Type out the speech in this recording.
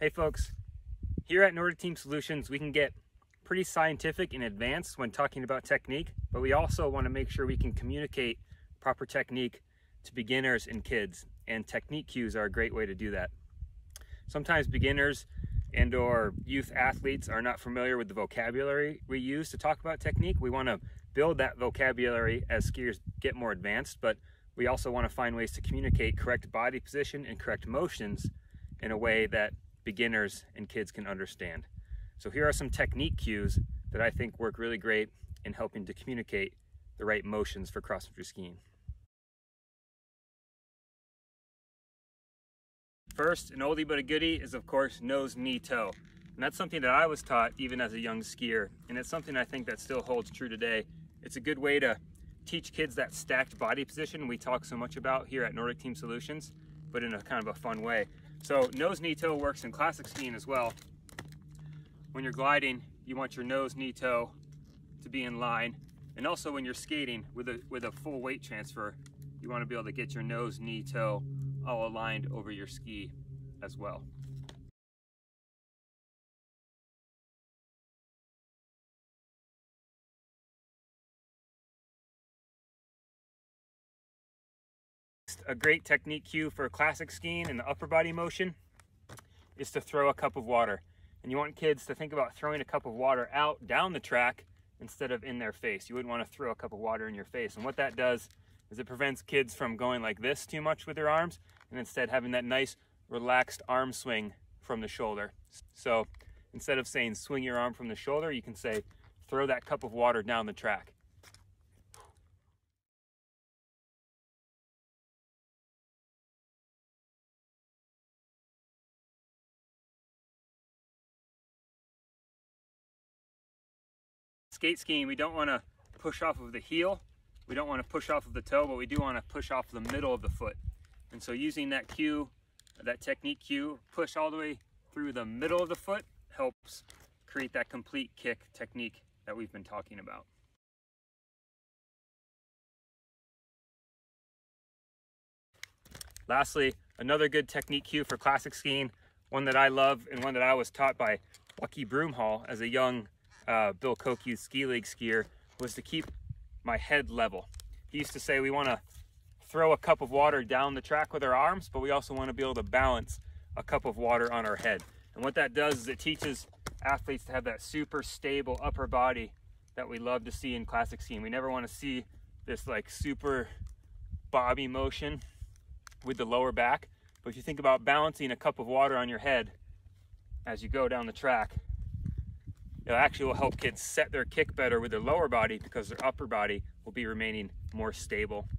Hey folks, here at Nordic Team Solutions, we can get pretty scientific and advanced when talking about technique, but we also want to make sure we can communicate proper technique to beginners and kids, and technique cues are a great way to do that. Sometimes beginners and or youth athletes are not familiar with the vocabulary we use to talk about technique. We want to build that vocabulary as skiers get more advanced, but we also want to find ways to communicate correct body position and correct motions in a way that beginners and kids can understand. So here are some technique cues that I think work really great in helping to communicate the right motions for cross-country skiing. First, an oldie but a goodie is of course nose, knee, toe. And that's something that I was taught even as a young skier, and it's something I think that still holds true today. It's a good way to teach kids that stacked body position we talk so much about here at Nordic Team Solutions, but in a kind of a fun way. So nose, knee, toe works in classic skiing as well. When you're gliding, you want your nose, knee, toe to be in line. And also when you're skating with a full weight transfer, you want to be able to get your nose, knee, toe all aligned over your ski as well. A great technique cue for classic skiing and the upper body motion is to throw a cup of water. And you want kids to think about throwing a cup of water out down the track instead of in their face. You wouldn't want to throw a cup of water in your face. And what that does is it prevents kids from going like this too much with their arms, and instead having that nice relaxed arm swing from the shoulder. So instead of saying swing your arm from the shoulder, you can say throw that cup of water down the track. Skate skiing, we don't want to push off of the heel, we don't want to push off of the toe, but we do want to push off the middle of the foot. And so using that cue, that technique cue, push all the way through the middle of the foot helps create that complete kick technique that we've been talking about. Lastly, another good technique cue for classic skiing, one that I love and one that I was taught by Lucky Broomhall as a young Bill Koke Ski League skier, was to keep my head level. He used to say we want to throw a cup of water down the track with our arms, but we also want to be able to balance a cup of water on our head. And what that does is it teaches athletes to have that super stable upper body that we love to see in classic skiing. We never want to see this like super bobby motion with the lower back, but if you think about balancing a cup of water on your head as you go down the track, it actually will help kids set their kick better with their lower body because their upper body will be remaining more stable